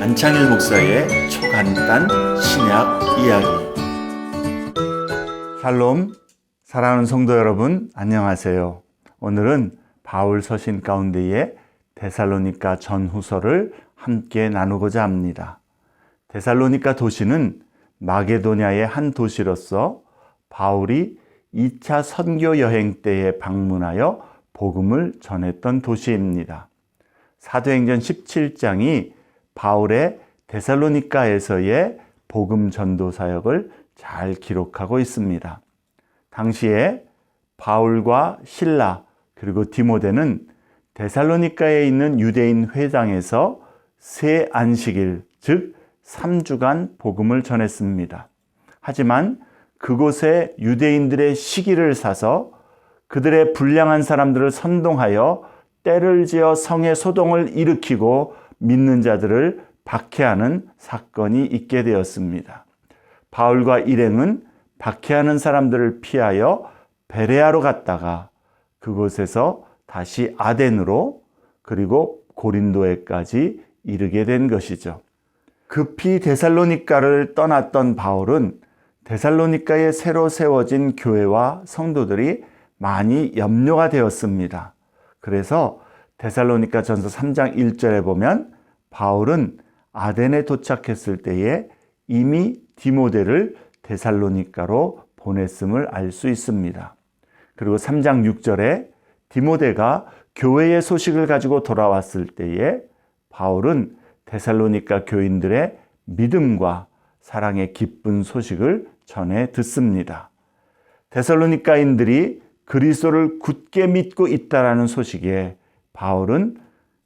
안창일 목사의 초간단 신약 이야기. 샬롬, 사랑하는 성도 여러분, 안녕하세요. 오늘은 바울 서신 가운데에 데살로니가 전후서를 함께 나누고자 합니다. 데살로니가 도시는 마게도냐의 한 도시로서 바울이 2차 선교 여행 때에 방문하여 복음을 전했던 도시입니다. 사도행전 17장이 바울의 데살로니가에서의 복음 전도 사역을 잘 기록하고 있습니다. 당시에 바울과 실라 그리고 디모데는 데살로니가에 있는 유대인 회당에서 새 안식일, 즉 3주간 복음을 전했습니다. 하지만 그곳에 유대인들의 시기를 사서 그들의 불량한 사람들을 선동하여 때를 지어 성의 소동을 일으키고 믿는 자들을 박해하는 사건이 있게 되었습니다. 바울과 일행은 박해하는 사람들을 피하여 베레아로 갔다가 그곳에서 다시 아덴으로 그리고 고린도에까지 이르게 된 것이죠. 급히 데살로니가를 떠났던 바울은 데살로니가에 새로 세워진 교회와 성도들이 많이 염려가 되었습니다. 그래서 데살로니가 전서 3장 1절에 보면 바울은 아덴에 도착했을 때에 이미 디모데를 데살로니가로 보냈음을 알 수 있습니다. 그리고 3장 6절에 디모데가 교회의 소식을 가지고 돌아왔을 때에 바울은 데살로니가 교인들의 믿음과 사랑의 기쁜 소식을 전해 듣습니다. 데살로니가인들이 그리스도를 굳게 믿고 있다라는 소식에 바울은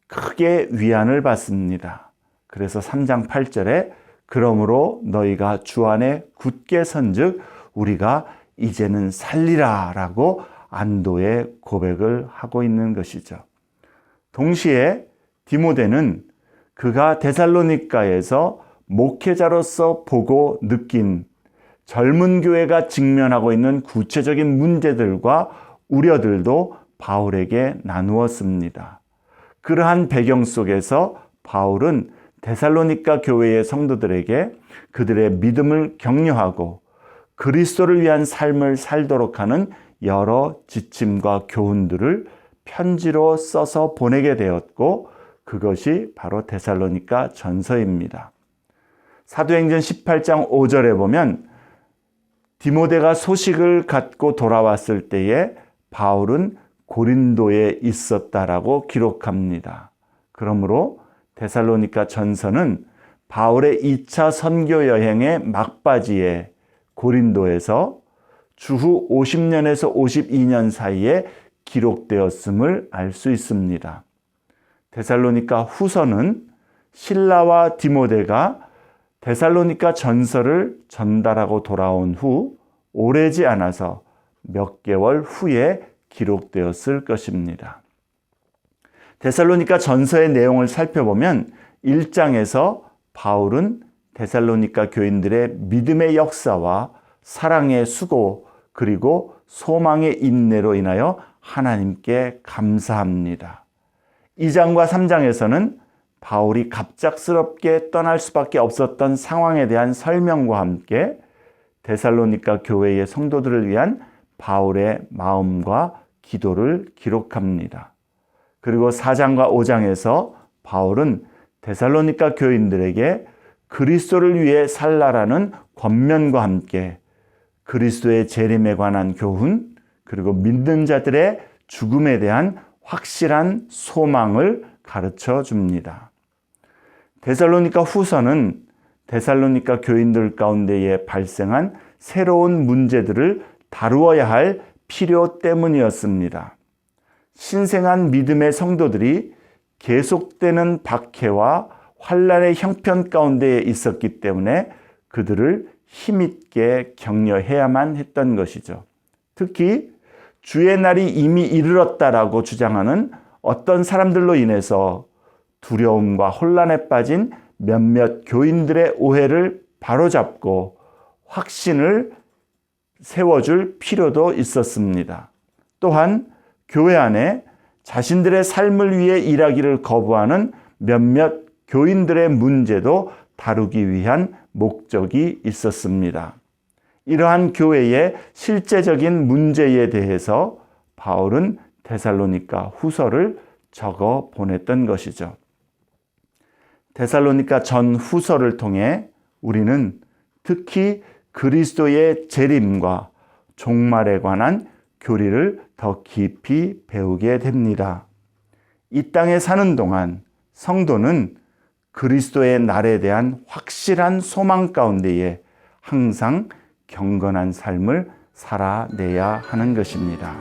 크게 위안을 받습니다. 그래서 3장 8절에 그러므로 너희가 주 안에 굳게 선즉 우리가 이제는 살리라 라고 안도의 고백을 하고 있는 것이죠. 동시에 디모데는 그가 데살로니가에서 목회자로서 보고 느낀 젊은 교회가 직면하고 있는 구체적인 문제들과 우려들도 바울에게 나누었습니다. 그러한 배경 속에서 바울은 데살로니가 교회의 성도들에게 그들의 믿음을 격려하고 그리스도를 위한 삶을 살도록 하는 여러 지침과 교훈들을 편지로 써서 보내게 되었고 그것이 바로 데살로니가 전서입니다. 사도행전 18장 5절에 보면 디모데가 소식을 갖고 돌아왔을 때에 바울은 고린도에 있었다라고 기록합니다. 그러므로 데살로니가 전서는 바울의 2차 선교 여행의 막바지에 고린도에서 주후 50년에서 52년 사이에 기록되었음을 알 수 있습니다. 데살로니가 후서는 실라와 디모데가 데살로니가 전서를 전달하고 돌아온 후 오래지 않아서 몇 개월 후에 기록되었을 것입니다. 데살로니가 전서의 내용을 살펴보면 1장에서 바울은 데살로니가 교인들의 믿음의 역사와 사랑의 수고 그리고 소망의 인내로 인하여 하나님께 감사합니다. 2장과 3장에서는 바울이 갑작스럽게 떠날 수밖에 없었던 상황에 대한 설명과 함께 데살로니가 교회의 성도들을 위한 바울의 마음과 기도를 기록합니다. 그리고 4장과 5장에서 바울은 데살로니가 교인들에게 그리스도를 위해 살라라는 권면과 함께 그리스도의 재림에 관한 교훈 그리고 믿는 자들의 죽음에 대한 확실한 소망을 가르쳐 줍니다. 데살로니가 후서는 데살로니가 교인들 가운데에 발생한 새로운 문제들을 다루어야 할 필요 때문이었습니다. 신생한 믿음의 성도들이 계속되는 박해와 환난의 형편 가운데에 있었기 때문에 그들을 힘있게 격려해야만 했던 것이죠. 특히 주의 날이 이미 이르렀다라고 주장하는 어떤 사람들로 인해서 두려움과 혼란에 빠진 몇몇 교인들의 오해를 바로잡고 확신을 세워줄 필요도 있었습니다. 또한 교회 안에 자신들의 삶을 위해 일하기를 거부하는 몇몇 교인들의 문제도 다루기 위한 목적이 있었습니다. 이러한 교회의 실제적인 문제에 대해서 바울은 데살로니가 후서를 적어 보냈던 것이죠. 데살로니가 전 후서를 통해 우리는 특히 그리스도의 재림과 종말에 관한 교리를 더 깊이 배우게 됩니다. 이 땅에 사는 동안 성도는 그리스도의 날에 대한 확실한 소망 가운데에 항상 경건한 삶을 살아내야 하는 것입니다.